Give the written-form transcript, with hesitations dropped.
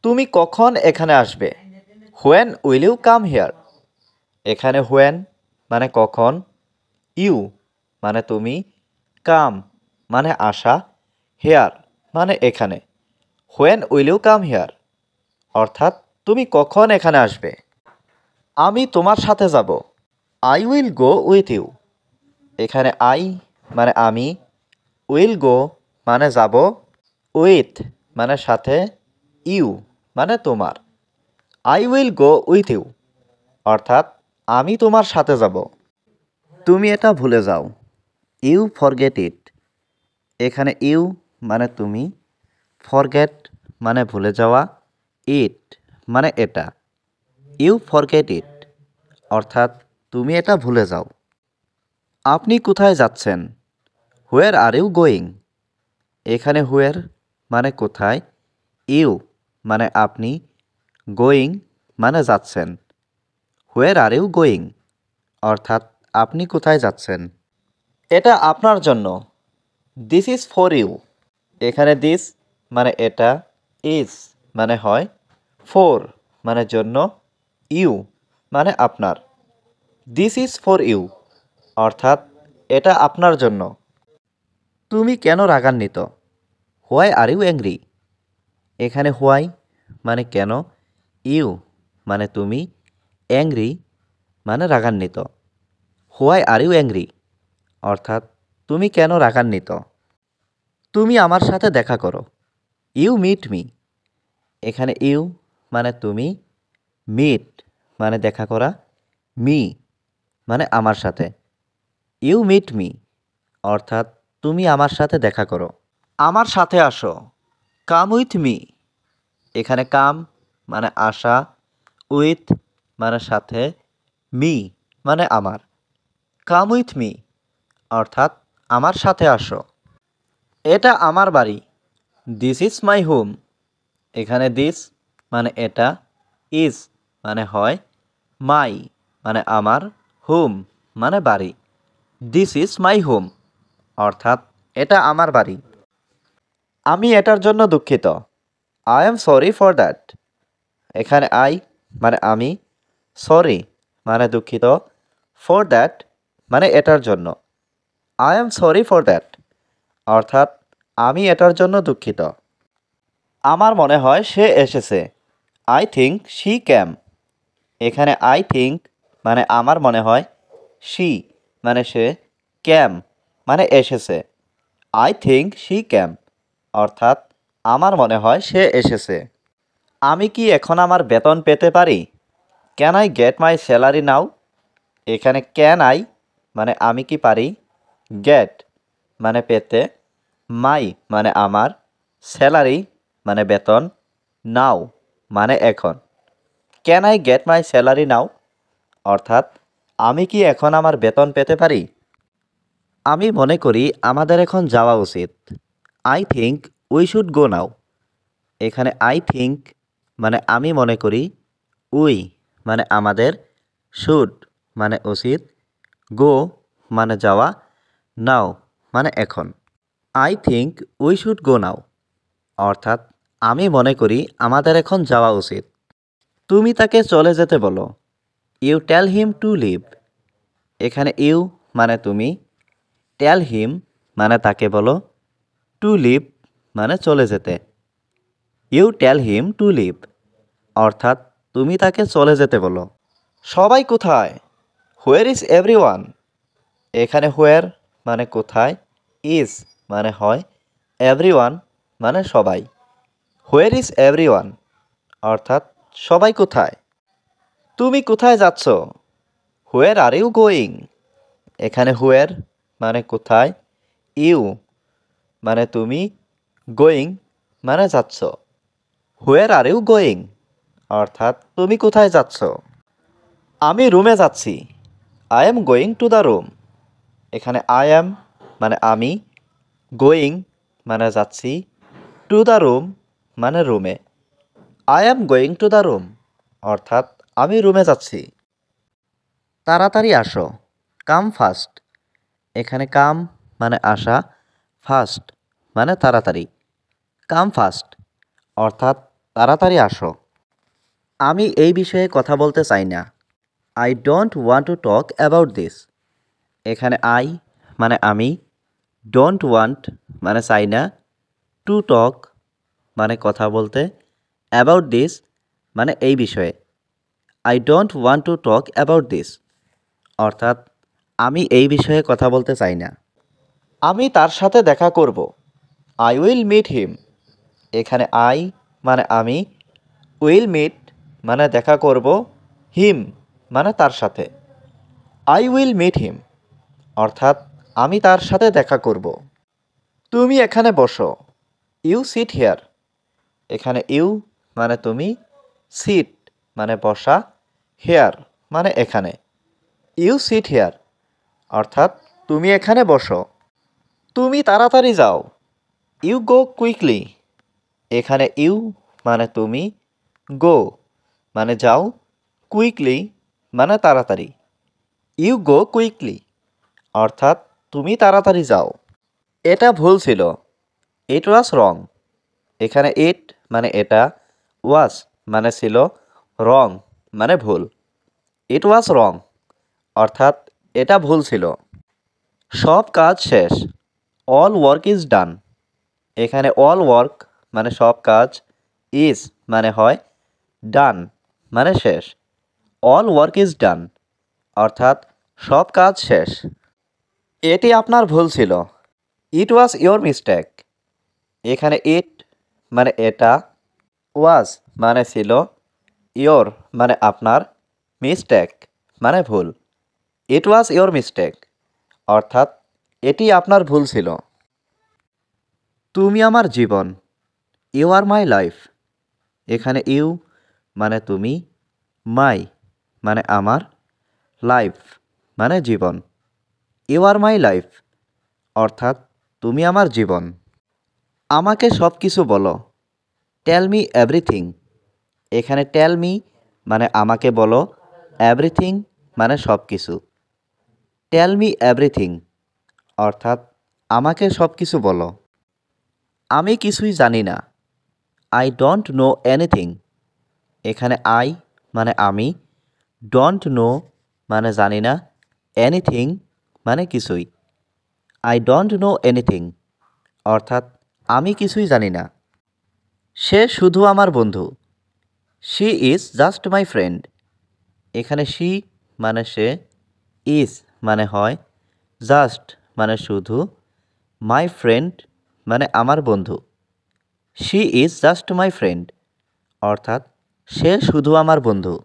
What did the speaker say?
তুমি কখন এখানে আসবে? When will you come here? এখানে হোয়েন মানে কখন, ইউ মানে তুমি, কাম মানে আসা, হেয়ার মানে এখানে। When will you come here অর্থাৎ তুমি কখন এখানে আসবে? আমি তোমার সাথে যাব। I will go with you. এখানে আই মানে আমি, উইল গো মানে যাব, উইথ মানে সাথে, ইউ মানে তোমার। I will go with you অর্থাৎ আমি তোমার সাথে যাব। তুমি এটা ভুলে যাও। You forget it. এখানে ইউ মানে তুমি, ফরগেট মানে ভুলে যাওয়া, ইট মানে এটা। ইউ ফরগেট ইট অর্থাৎ তুমি এটা ভুলে যাও। আপনি কোথায় যাচ্ছেন? হোয়ার আর ইউ গোয়িং? এখানে হোয়ার মানে কোথায়, ইউ মানে আপনি, গোয়িং মানে যাচ্ছেন। হোয়ার আর ইউ গোয়িং অর্থাৎ আপনি কোথায় যাচ্ছেন? এটা আপনার জন্য। This is for you. এখানে দিস মানে এটা, ইজ মানে হয়, ফর মানে জন্য, ইউ মানে আপনার। দিস ইজ ফর ইউ অর্থাৎ এটা আপনার জন্য। তুমি কেন রাগান্বিত? Why are you angry? এখানে হোয়াই মানে কেন, ইউ মানে তুমি, অ্যাংরি মানে রাগান্বিত। হোয়াই আর ইউ অ্যাংরি অর্থাৎ তুমি কেন রাগান্বিত? তুমি আমার সাথে দেখা করো। You meet me. এখানে ইউ মানে তুমি, মিট মানে দেখা করা, মি মানে আমার সাথে। ইউ মিট মি অর্থাৎ তুমি আমার সাথে দেখা করো। আমার সাথে আসো। Come with me. এখানে কাম মানে আসা, উইথ মানে সাথে, মি মানে আমার। কাম উইথ মি অর্থাৎ আমার সাথে আসো। এটা আমার বাড়ি। This is my home. এখানে দিস মানে এটা, ইজ মানে হয়, মাই মানে আমার, হোম মানে বাড়ি। দিস ইজ মাই হোম অর্থাৎ এটা আমার বাড়ি। আমি এটার জন্য দুঃখিত। I am sorry for that. এখানে আই মানে আমি, সরি মানে দুঃখিত, ফর দ্যাট মানে এটার জন্য। I am sorry for that অর্থাৎ আমি এটার জন্য দুঃখিত। আমার মনে হয় সে এসেছে। আই থিঙ্ক শি ক্যাম। এখানে আই থিঙ্ক মানে আমার মনে হয়, শি মানে সে, ক্যাম মানে এসেছে। আই থিঙ্ক শি ক্যাম অর্থাৎ আমার মনে হয় সে এসেছে। আমি কি এখন আমার বেতন পেতে পারি? Can I get my salary now? এখানে ক্যান আই মানে আমি কি পারি, গেট মানে পেতে, মাই মানে আমার, স্যালারি মানে বেতন, নাও মানে এখন। Can I get my salary now অর্থাৎ আমি কি এখন আমার বেতন পেতে পারি? আমি মনে করি আমাদের এখন যাওয়া উচিত। I think we should go now. এখানে আই থিঙ্ক মানে আমি মনে করি, উই মানে আমাদের, শুড মানে উচিত, গো মানে যাওয়া, নাও মানে এখন। I think we should go now অর্থাৎ আমি মনে করি আমাদের এখন যাওয়া উচিত। তুমি তাকে চলে যেতে বলো। You tell him to leave. এখানে ইউ মানে তুমি, টেল হিম মানে তাকে বলো, টু লিভ মানে চলে যেতে। You tell him to leave অর্থাৎ তুমি তাকে চলে যেতে বলো। সবাই কোথায়? Where is everyone? এখানে হোয়ার মানে কোথায়, ইজ মানে হয়, এভরিওয়ান মানে সবাই। হোয়ার ইজ এভরিওয়ান অর্থাৎ সবাই কোথায়? তুমি কোথায় যাচ্ছ? হোয়ার আর ইউ গোয়িং? এখানে হোয়ার মানে কোথায়, ইউ মানে তুমি, গোয়িং মানে যাচ্ছ। হোয়ার আর ইউ গোয়িং অর্থাৎ তুমি কোথায় যাচ্ছ? আমি রুমে যাচ্ছি। I am going to the room. এখানে আই এম মানে আমি, গোয়িং মানে যাচ্ছি, টু দ্য রুম মানে রুমে। I am going to the room অর্থাৎ আমি রুমে যাচ্ছি। তাড়াতাড়ি আসো। কাম ফাস্ট। এখানে কাম মানে আসা, ফাস্ট মানে তাড়াতাড়ি। কাম ফাস্ট অর্থাৎ তাড়াতাড়ি আসো। আমি এই বিষয়ে কথা বলতে চাই না। I don't want to talk about this. এখানে আই মানে আমি, ডোন্ট ওয়ান্ট মানে চাই না, টু টক মানে কথা বলতে, অ্যাবাউট দিস মানে এই বিষয়ে। I don't want to talk about this অর্থাৎ আমি এই বিষয়ে কথা বলতে চাই না। আমি তার সাথে দেখা করব। I will meet him. এখানে আই মানে আমি, উইল মিট মানে দেখা করব, হিম মানে তার সাথে। আই উইল মিট হিম অর্থাৎ আমি তার সাথে দেখা করব। তুমি এখানে বসো। You sit here. এখানে ইউ মানে তুমি, সিট মানে বসা, হেয়ার মানে এখানে। ইউ সিট হেয়ার অর্থাৎ তুমি এখানে বসো। তুমি তাড়াতাড়ি যাও। You go quickly. এখানে ইউ মানে তুমি, গো মানে যাও, কুইকলি মানে তাড়াতাড়ি। ইউ গো কুইকলি অর্থাৎ তুমি তাড়াতাড়ি যাও। এটা ভুল ছিল। ইট ওয়াজ রং। এখানে ইট মানে এটা, ওয়াজ মানে ছিল, রং মানে ভুল। ইট ওয়াজ রং অর্থাৎ এটা ভুল ছিল। সব কাজ শেষ। All work is done. এখানে অল ওয়ার্ক মানে সব কাজ, ইজ মানে হয়, ডান মানে শেষ। অল ওয়ার্ক ইজ ডান অর্থাৎ সব কাজ শেষ। এটি আপনার ভুল ছিল। ইট ওয়াজ ইয়োর মিস্টেক। এখানে ইট মানে এটা, ওয়াজ মানে ছিল, ইয়োর মানে আপনার, মিস্টেক মানে ভুল। ইট ওয়াজ ইয়োর মিস্টেক অর্থাৎ এটি আপনার ভুল ছিল। তুমি আমার জীবন। You are my life. এখানে ইউ মানে তুমি, মাই মানে আমার, লাইফ মানে জীবন। ইউ আর মাই লাইফ অর্থাৎ তুমি আমার জীবন। আমাকে সব কিছু বলো। Tell me everything. এখানে টেল মি মানে আমাকে বলো, এভরিথিং মানে সব কিছু। টেল মি এভরিথিং অর্থাৎ আমাকে সব কিছু বলো। আমি কিছুই জানি না। I don't know anything. এখানে আই মানে আমি, ডোন্ট নো মানে জানি না, এনিথিং মানে কিছুই। আই ডোন্ট নো এনিথিং অর্থাৎ আমি কিছুই জানি না। সে শুধু আমার বন্ধু। She is just my friend. এখানে শি মানে সে, ইজ মানে হয়, জাস্ট মানে শুধু, মাই ফ্রেন্ড মানে আমার বন্ধু। She is just my friend অর্থাৎ সে শুধু আমার বন্ধু।